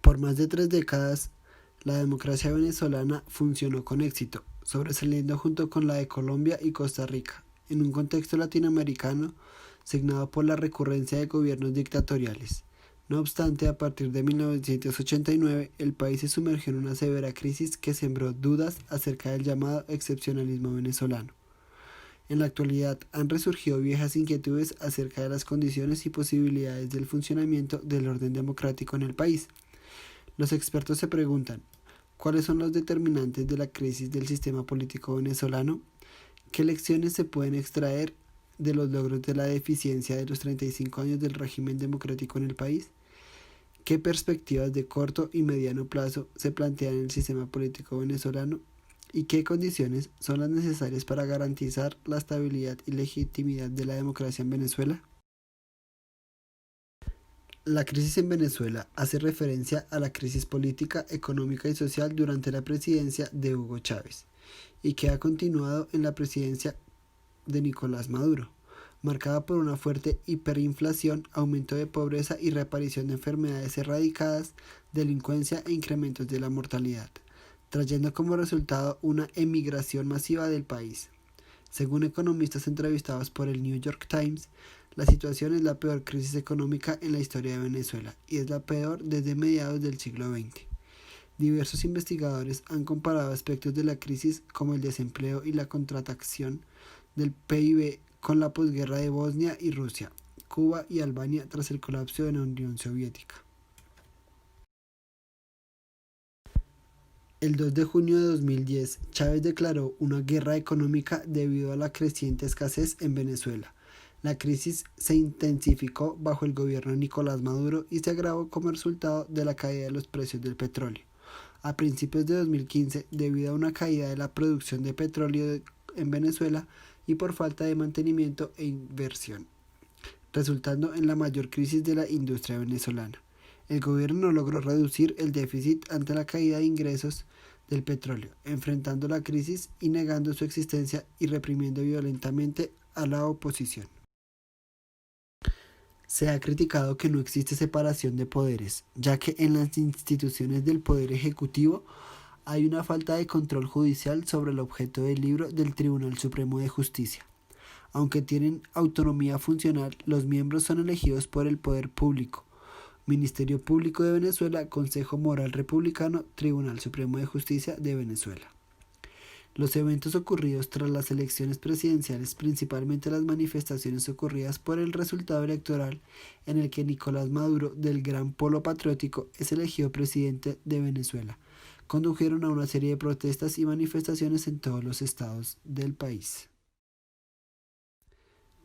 Por más de 3 décadas, la democracia venezolana funcionó con éxito, sobresaliendo junto con la de Colombia y Costa Rica, en un contexto latinoamericano signado por la recurrencia de gobiernos dictatoriales. No obstante, a partir de 1989, el país se sumergió en una severa crisis que sembró dudas acerca del llamado excepcionalismo venezolano. En la actualidad han resurgido viejas inquietudes acerca de las condiciones y posibilidades del funcionamiento del orden democrático en el país. Los expertos se preguntan, ¿cuáles son los determinantes de la crisis del sistema político venezolano? ¿Qué lecciones se pueden extraer de los logros de la deficiencia de los 35 años del régimen democrático en el país? ¿Qué perspectivas de corto y mediano plazo se plantean en el sistema político venezolano? ¿Y qué condiciones son las necesarias para garantizar la estabilidad y legitimidad de la democracia en Venezuela? La crisis en Venezuela hace referencia a la crisis política, económica y social durante la presidencia de Hugo Chávez y que ha continuado en la presidencia de Nicolás Maduro, marcada por una fuerte hiperinflación, aumento de pobreza y reaparición de enfermedades erradicadas, delincuencia e incrementos de la mortalidad, trayendo como resultado una emigración masiva del país. Según economistas entrevistados por el New York Times, la situación es la peor crisis económica en la historia de Venezuela y es la peor desde mediados del siglo XX. Diversos investigadores han comparado aspectos de la crisis como el desempleo y la contracción del PIB con la posguerra de Bosnia y Rusia, Cuba y Albania tras el colapso de la Unión Soviética. El 2 de junio de 2010, Chávez declaró una guerra económica debido a la creciente escasez en Venezuela. La crisis se intensificó bajo el gobierno de Nicolás Maduro y se agravó como resultado de la caída de los precios del petróleo. A principios de 2015, debido a una caída de la producción de petróleo en Venezuela y por falta de mantenimiento e inversión, resultando en la mayor crisis de la industria venezolana. El gobierno no logró reducir el déficit ante la caída de ingresos del petróleo, enfrentando la crisis y negando su existencia y reprimiendo violentamente a la oposición. Se ha criticado que no existe separación de poderes, ya que en las instituciones del Poder Ejecutivo hay una falta de control judicial sobre el objeto del libro del Tribunal Supremo de Justicia. Aunque tienen autonomía funcional, los miembros son elegidos por el Poder Público, Ministerio Público de Venezuela, Consejo Moral Republicano, Tribunal Supremo de Justicia de Venezuela. Los eventos ocurridos tras las elecciones presidenciales, principalmente las manifestaciones ocurridas por el resultado electoral en el que Nicolás Maduro, del Gran Polo Patriótico, es elegido presidente de Venezuela, condujeron a una serie de protestas y manifestaciones en todos los estados del país.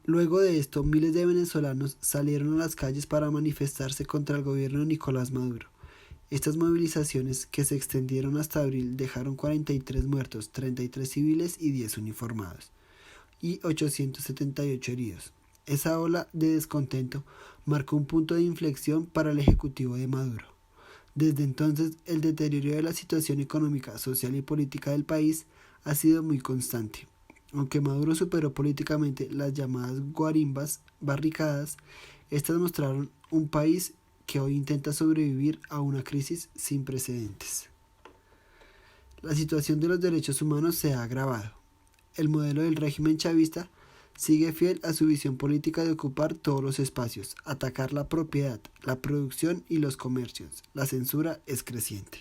Luego de esto, miles de venezolanos salieron a las calles para manifestarse contra el gobierno de Nicolás Maduro. Estas movilizaciones, que se extendieron hasta abril, dejaron 43 muertos, 33 civiles y 10 uniformados, y 878 heridos. Esa ola de descontento marcó un punto de inflexión para el ejecutivo de Maduro. Desde entonces, el deterioro de la situación económica, social y política del país ha sido muy constante. Aunque Maduro superó políticamente las llamadas guarimbas, barricadas, estas mostraron un país que hoy intenta sobrevivir a una crisis sin precedentes. La situación de los derechos humanos se ha agravado. El modelo del régimen chavista sigue fiel a su visión política de ocupar todos los espacios, atacar la propiedad, la producción y los comercios. La censura es creciente.